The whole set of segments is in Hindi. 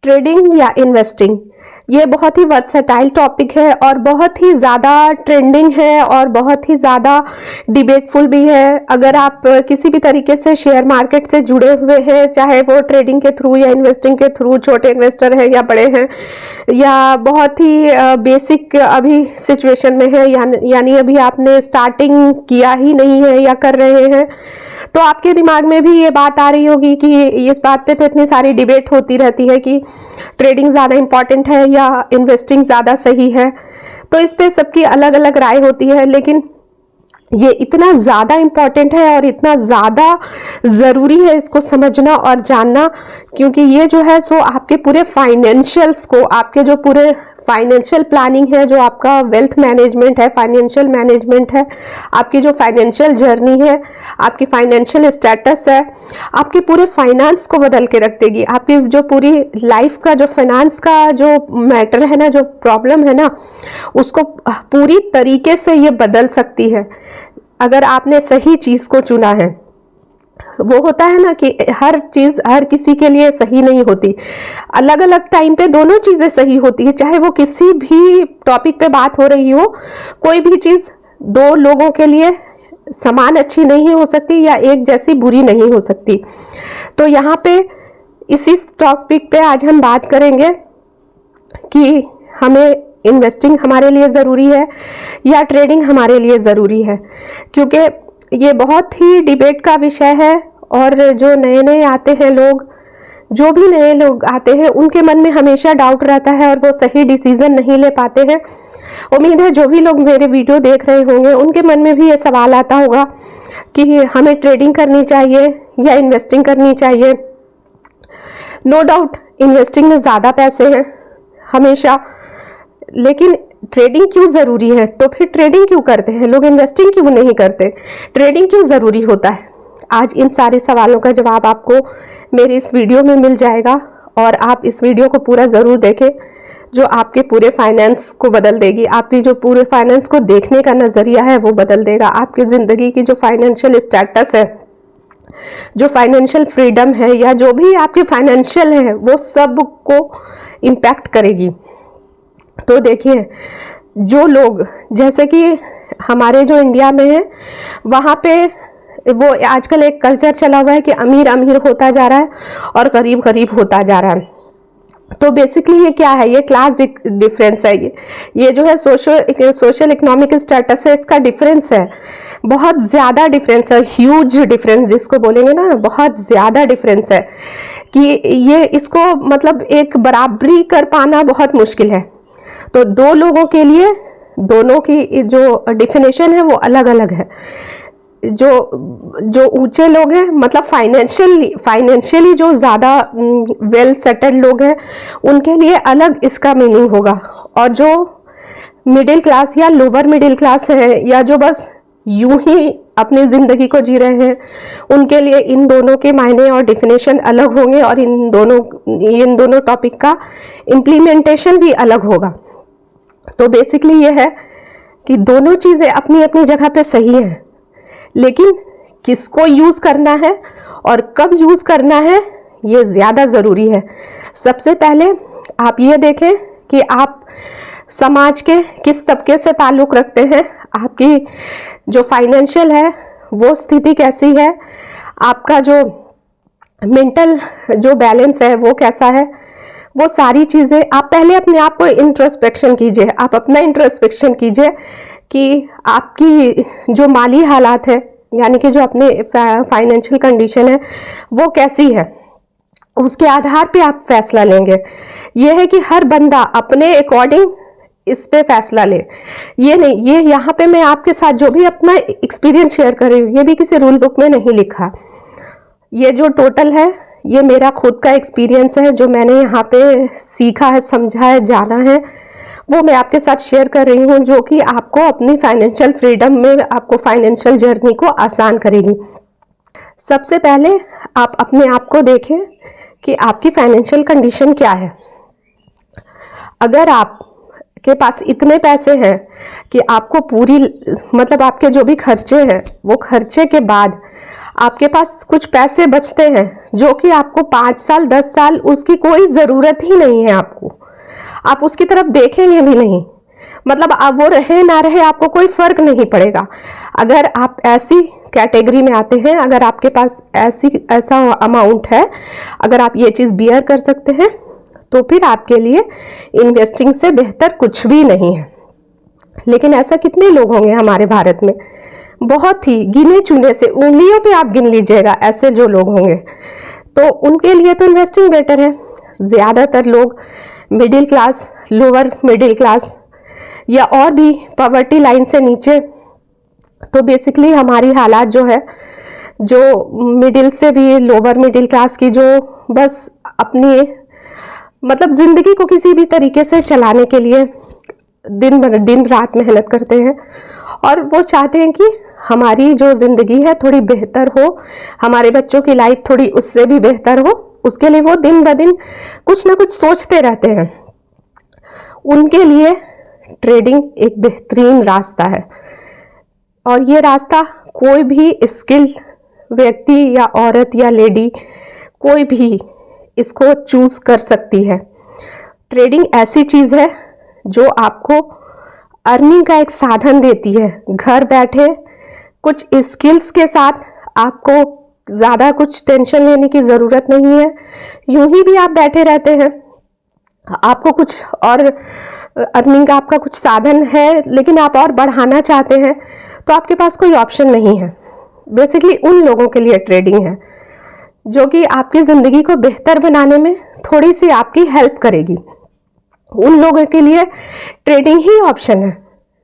ट्रेडिंग या इन्वेस्टिंग, ये बहुत ही वर्सेटाइल टॉपिक है और बहुत ही ज़्यादा ट्रेंडिंग है और बहुत ही ज़्यादा डिबेटफुल भी है। अगर आप किसी भी तरीके से शेयर मार्केट से जुड़े हुए हैं, चाहे वो ट्रेडिंग के थ्रू या इन्वेस्टिंग के थ्रू, छोटे इन्वेस्टर हैं या बड़े हैं, या बहुत ही बेसिक अभी सिचुएशन में है, यानी अभी आपने स्टार्टिंग किया ही नहीं है या कर रहे हैं, तो आपके दिमाग में भी ये बात आ रही होगी कि इस बात पे तो इतनी सारी डिबेट होती रहती है कि ट्रेडिंग ज़्यादा इम्पॉर्टेंट है या इन्वेस्टिंग ज़्यादा सही है। तो इस पे सबकी अलग अलग राय होती है, लेकिन ये इतना ज़्यादा इम्पॉर्टेंट है और इतना ज़्यादा ज़रूरी है इसको समझना और जानना, क्योंकि ये जो है सो आपके पूरे फाइनेंशियल्स को, आपके जो पूरे फाइनेंशियल प्लानिंग है, जो आपका वेल्थ मैनेजमेंट है, फाइनेंशियल मैनेजमेंट है, आपकी जो फाइनेंशियल जर्नी है, आपकी फाइनेंशियल स्टेटस है, आपके पूरे फाइनेंस को बदल के रख देगी। आपकी जो पूरी लाइफ का जो फाइनेंस का जो मैटर है ना, जो प्रॉब्लम है ना, उसको पूरी तरीके से ये बदल सकती है अगर आपने सही चीज़ को चुना है। वो होता है ना कि हर चीज़ हर किसी के लिए सही नहीं होती, अलग अलग टाइम पे दोनों चीज़ें सही होती है। चाहे वो किसी भी टॉपिक पे बात हो रही हो, कोई भी चीज़ दो लोगों के लिए समान अच्छी नहीं हो सकती या एक जैसी बुरी नहीं हो सकती। तो यहाँ पे इसी टॉपिक पे आज हम बात करेंगे कि हमें इन्वेस्टिंग हमारे लिए ज़रूरी है या ट्रेडिंग हमारे लिए ज़रूरी है, क्योंकि ये बहुत ही डिबेट का विषय है। और जो नए नए आते हैं लोग, जो भी नए लोग आते हैं, उनके मन में हमेशा डाउट रहता है और वो सही डिसीज़न नहीं ले पाते हैं। उम्मीद है जो भी लोग मेरे वीडियो देख रहे होंगे उनके मन में भी ये सवाल आता होगा कि हमें ट्रेडिंग करनी चाहिए या इन्वेस्टिंग करनी चाहिए। नो डाउट इन्वेस्टिंग में ज़्यादा पैसे हैं हमेशा, लेकिन ट्रेडिंग क्यों ज़रूरी है? तो फिर ट्रेडिंग क्यों करते हैं लोग, इन्वेस्टिंग क्यों नहीं करते? ट्रेडिंग क्यों ज़रूरी होता है? आज इन सारे सवालों का जवाब आपको मेरी इस वीडियो में मिल जाएगा और आप इस वीडियो को पूरा ज़रूर देखें, जो आपके पूरे फाइनेंस को बदल देगी। आपकी जो पूरे फाइनेंस को देखने का नज़रिया है वो बदल देगा। आपकी ज़िंदगी की जो फाइनेंशियल स्टेटस है, जो फाइनेंशियल फ्रीडम है, या जो भी आपके फाइनेंशियल है, वो सब को इम्पैक्ट करेगी। तो देखिए, जो लोग जैसे कि हमारे जो इंडिया में है, वहाँ पे वो आजकल एक कल्चर चला हुआ है कि अमीर अमीर होता जा रहा है और गरीब गरीब होता जा रहा है। तो बेसिकली ये क्या है? ये क्लास डिफरेंस है। ये जो है सोशल इकोनॉमिक स्टेटस है, इसका डिफरेंस है, बहुत ज़्यादा डिफरेंस है, ह्यूज डिफरेंस जिसको बोलेंगे ना, बहुत ज़्यादा डिफरेंस है कि ये इसको मतलब एक बराबरी कर पाना बहुत मुश्किल है। तो दो लोगों के लिए दोनों की जो डेफिनेशन है वो अलग अलग है। जो ऊंचे लोग हैं, मतलब फाइनेंशियली जो ज़्यादा वेल सेटल्ड लोग हैं, उनके लिए अलग इसका मीनिंग होगा। और जो मिडिल क्लास या लोअर मिडिल क्लास है, या जो बस यूं ही अपनी ज़िंदगी को जी रहे हैं, उनके लिए इन दोनों के मायने और डेफिनेशन अलग होंगे और इन दोनों टॉपिक का इम्प्लीमेंटेशन भी अलग होगा। तो बेसिकली ये है कि दोनों चीज़ें अपनी अपनी जगह पे सही हैं, लेकिन किसको यूज़ करना है और कब यूज़ करना है ये ज़्यादा ज़रूरी है। सबसे पहले आप ये देखें कि आप समाज के किस तबके से ताल्लुक़ रखते हैं, आपकी जो फाइनेंशियल है वो स्थिति कैसी है, आपका जो मेंटल जो बैलेंस है वो कैसा है, वो सारी चीज़ें आप पहले अपने आप को इंट्रोस्पेक्शन कीजिए। आप अपना इंट्रोस्पेक्शन कीजिए कि आपकी जो माली हालात है, यानी कि जो अपने फाइनेंशियल कंडीशन है वो कैसी है, उसके आधार पे आप फैसला लेंगे। ये है कि हर बंदा अपने अकॉर्डिंग इस पे फैसला ले। ये नहीं, ये यहाँ पे मैं आपके साथ जो भी अपना एक्सपीरियंस शेयर कर रही हूँ, ये भी किसी रूल बुक में नहीं लिखा। ये जो टोटल है ये मेरा खुद का एक्सपीरियंस है, जो मैंने यहाँ पे सीखा है, समझा है, जाना है, वो मैं आपके साथ शेयर कर रही हूँ, जो कि आपको अपनी फाइनेंशियल फ्रीडम में, आपको फाइनेंशियल जर्नी को आसान करेगी। सबसे पहले आप अपने आप को देखें कि आपकी फाइनेंशियल कंडीशन क्या है। अगर आप के पास इतने पैसे हैं कि आपको पूरी, मतलब आपके जो भी खर्चे हैं वो खर्चे के बाद आपके पास कुछ पैसे बचते हैं जो कि आपको 5 साल 10 साल उसकी कोई ज़रूरत ही नहीं है, आपको आप उसकी तरफ देखेंगे भी नहीं, मतलब अब वो रहे ना रहे आपको कोई फर्क नहीं पड़ेगा। अगर आप ऐसी कैटेगरी में आते हैं, अगर आपके पास ऐसा अमाउंट है, अगर आप ये चीज़ बियर कर सकते हैं, तो फिर आपके लिए इन्वेस्टिंग से बेहतर कुछ भी नहीं है। लेकिन ऐसा कितने लोग होंगे हमारे भारत में? बहुत ही गिने चुने से, उंगलियों पे आप गिन लीजिएगा ऐसे जो लोग होंगे। तो उनके लिए तो इन्वेस्टिंग बेटर है। ज़्यादातर लोग middle class, lower middle class या और भी पॉवर्टी लाइन से नीचे, तो बेसिकली हमारी हालात जो है, जो मिडिल से भी लोअर मिडिल क्लास की, जो बस अपनी मतलब ज़िंदगी को किसी भी तरीके से चलाने के लिए दिन रात मेहनत करते हैं और वो चाहते हैं कि हमारी जो ज़िंदगी है थोड़ी बेहतर हो, हमारे बच्चों की लाइफ थोड़ी उससे भी बेहतर हो, उसके लिए वो दिन ब दिन कुछ ना कुछ सोचते रहते हैं। उनके लिए ट्रेडिंग एक बेहतरीन रास्ता है और ये रास्ता कोई भी स्किल्ड व्यक्ति या औरत या लेडी कोई भी इसको चूज़ कर सकती है। ट्रेडिंग ऐसी चीज़ है जो आपको अर्निंग का एक साधन देती है। घर बैठे कुछ स्किल्स के साथ आपको ज़्यादा कुछ टेंशन लेने की ज़रूरत नहीं है। यूं ही भी आप बैठे रहते हैं, आपको कुछ और अर्निंग का आपका कुछ साधन है लेकिन आप और बढ़ाना चाहते हैं, तो आपके पास कोई ऑप्शन नहीं है। बेसिकली उन लोगों के लिए ट्रेडिंग है जो कि आपकी ज़िंदगी को बेहतर बनाने में थोड़ी सी आपकी हेल्प करेगी। उन लोगों के लिए ट्रेडिंग ही ऑप्शन है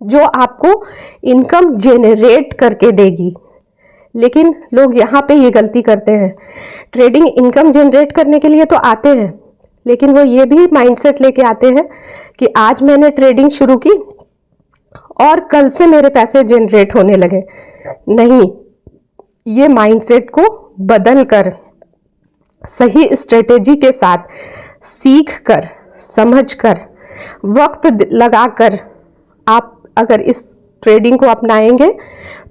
जो आपको इनकम जेनरेट करके देगी। लेकिन लोग यहाँ पे ये गलती करते हैं, ट्रेडिंग इनकम जनरेट करने के लिए तो आते हैं, लेकिन वो ये भी माइंडसेट लेके आते हैं कि आज मैंने ट्रेडिंग शुरू की और कल से मेरे पैसे जनरेट होने लगे। नहीं, ये माइंडसेट को बदल कर सही स्ट्रेटेजी के साथ सीख कर, समझ कर, वक्त लगाकर आप अगर इस ट्रेडिंग को अपनाएंगे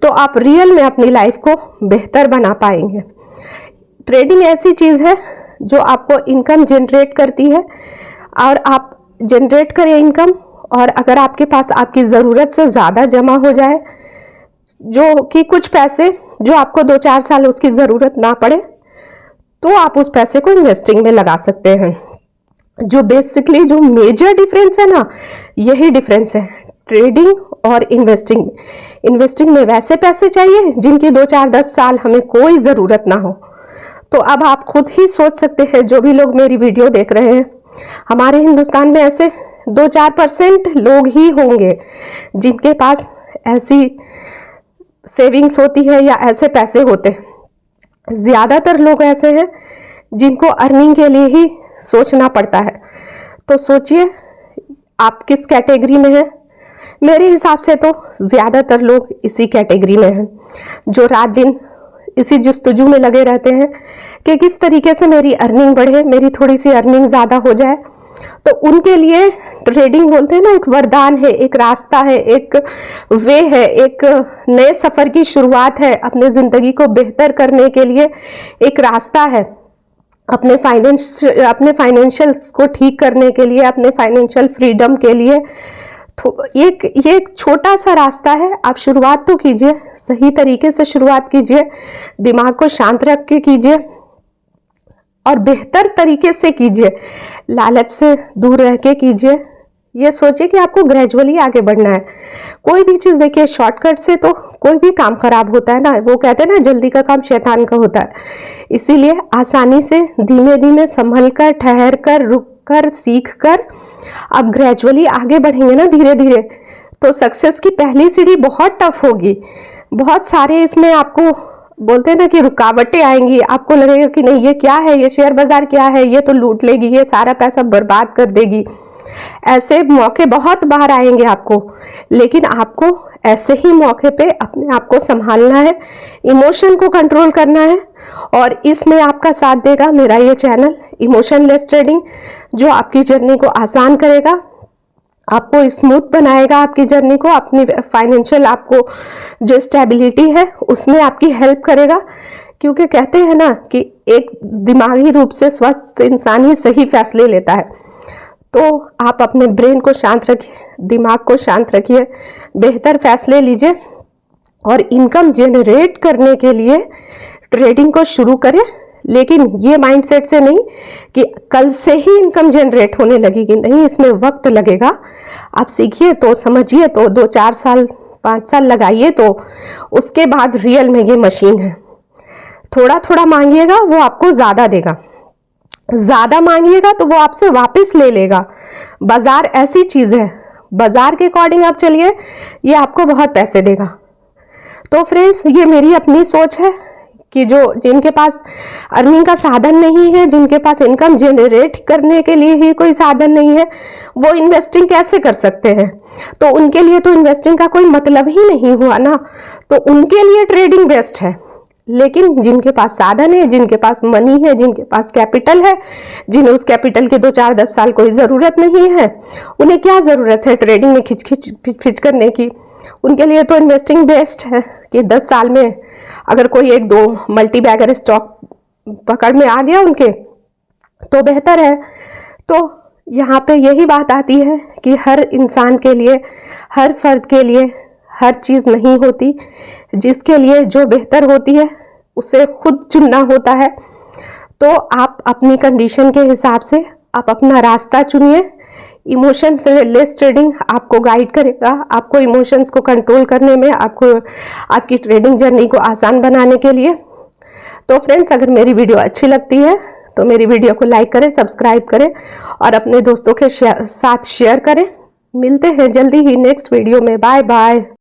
तो आप रियल में अपनी लाइफ को बेहतर बना पाएंगे। ट्रेडिंग ऐसी चीज़ है जो आपको इनकम जनरेट करती है और आप जनरेट करें इनकम, और अगर आपके पास आपकी ज़रूरत से ज़्यादा जमा हो जाए, जो कि कुछ पैसे जो आपको 2-4 साल उसकी ज़रूरत ना पड़े, तो आप उस पैसे को इन्वेस्टिंग में लगा सकते हैं। जो बेसिकली जो मेजर डिफरेंस है ना, यही डिफरेंस है ट्रेडिंग और इन्वेस्टिंग। इन्वेस्टिंग में वैसे पैसे चाहिए जिनकी 2-4-10 साल हमें कोई ज़रूरत ना हो। तो अब आप खुद ही सोच सकते हैं, जो भी लोग मेरी वीडियो देख रहे हैं, हमारे हिंदुस्तान में ऐसे 2-4% लोग ही होंगे जिनके पास ऐसी सेविंग्स होती है या ऐसे पैसे होते हैं। ज़्यादातर लोग ऐसे हैं जिनको अर्निंग के लिए ही सोचना पड़ता है। तो सोचिए आप किस कैटेगरी में हैं। मेरे हिसाब से तो ज़्यादातर लोग इसी कैटेगरी में हैं जो रात दिन इसी जस्तजू में लगे रहते हैं कि किस तरीके से मेरी अर्निंग बढ़े, मेरी थोड़ी सी अर्निंग ज़्यादा हो जाए। तो उनके लिए ट्रेडिंग बोलते हैं ना, एक वरदान है, एक रास्ता है, एक वे है, एक नए सफ़र की शुरुआत है, अपने ज़िंदगी को बेहतर करने के लिए एक रास्ता है, अपने फाइनेंशियल्स को ठीक करने के लिए, अपने फाइनेंशियल फ्रीडम के लिए। तो ये एक छोटा सा रास्ता है। आप शुरुआत तो कीजिए, सही तरीके से शुरुआत कीजिए, दिमाग को शांत रख के कीजिए और बेहतर तरीके से कीजिए, लालच से दूर रह के कीजिए। ये सोचिए कि आपको ग्रेजुअली आगे बढ़ना है। कोई भी चीज़ देखिए, शॉर्टकट से तो कोई भी काम खराब होता है ना, वो कहते हैं ना जल्दी का काम शैतान का होता है। इसीलिए आसानी से धीमे धीमे संभल कर, ठहर कर, रुक कर, सीख कर आप ग्रेजुअली आगे बढ़ेंगे ना धीरे धीरे, तो सक्सेस की पहली सीढ़ी बहुत टफ होगी। बहुत सारे इसमें आपको बोलते हैं ना कि रुकावटें आएंगी, आपको लगेगा कि नहीं ये क्या है, ये शेयर बाजार क्या है, ये तो लूट लेगी, ये सारा पैसा बर्बाद कर देगी। ऐसे मौके बहुत बार आएंगे आपको, लेकिन आपको ऐसे ही मौके पे अपने आप को संभालना है, इमोशन को कंट्रोल करना है। और इसमें आपका साथ देगा मेरा ये चैनल इमोशनलेस ट्रेडिंग, जो आपकी जर्नी को आसान करेगा, आपको स्मूथ बनाएगा, आपकी जर्नी को, अपनी फाइनेंशियल आपको जो स्टेबिलिटी है उसमें आपकी हेल्प करेगा क्योंकि कहते हैं ना कि एक दिमागी रूप से स्वस्थ इंसान ही सही फैसले लेता है। तो आप अपने ब्रेन को शांत रखिए, दिमाग को शांत रखिए, बेहतर फैसले लीजिए और इनकम जनरेट करने के लिए ट्रेडिंग को शुरू करें। लेकिन ये माइंडसेट से नहीं कि कल से ही इनकम जनरेट होने लगेगी, नहीं, इसमें वक्त लगेगा। आप सीखिए तो, समझिए तो, 2-4 साल 5 साल लगाइए तो उसके बाद रियल में ये मशीन है। थोड़ा थोड़ा मांगिएगा वो आपको ज़्यादा देगा, ज़्यादा मांगिएगा तो वो आपसे वापस ले लेगा। बाज़ार ऐसी चीज़ है, बाज़ार के अकॉर्डिंग आप चलिए, ये आपको बहुत पैसे देगा। तो फ्रेंड्स, ये मेरी अपनी सोच है कि जिनके पास अर्निंग का साधन नहीं है, जिनके पास इनकम जनरेट करने के लिए ही कोई साधन नहीं है, वो इन्वेस्टिंग कैसे कर सकते हैं? तो उनके लिए तो इन्वेस्टिंग का कोई मतलब ही नहीं हुआ ना, तो उनके लिए ट्रेडिंग बेस्ट है। लेकिन जिनके पास साधन है, जिनके पास मनी है, जिनके पास कैपिटल है, जिन्हें उस कैपिटल की 2-4-10 साल कोई ज़रूरत नहीं है, उन्हें क्या ज़रूरत है ट्रेडिंग में खिच करने की? उनके लिए तो इन्वेस्टिंग बेस्ट है कि 10 साल में अगर कोई 1-2 मल्टी बैगर स्टॉक पकड़ में आ गया उनके, तो बेहतर है। तो यहाँ पे यही बात आती है कि हर इंसान के लिए, हर फर्द के लिए हर चीज़ नहीं होती। जिसके लिए जो बेहतर होती है उसे खुद चुनना होता है। तो आप अपनी कंडीशन के हिसाब से आप अपना रास्ता चुनिए। इमोशन से लेस ट्रेडिंग आपको गाइड करेगा, आपको इमोशंस को कंट्रोल करने में, आपको आपकी ट्रेडिंग जर्नी को आसान बनाने के लिए। तो फ्रेंड्स, अगर मेरी वीडियो अच्छी लगती है तो मेरी वीडियो को लाइक करें, सब्सक्राइब करें और अपने दोस्तों के साथ शेयर करें। मिलते हैं जल्दी ही नेक्स्ट वीडियो में। Bye bye.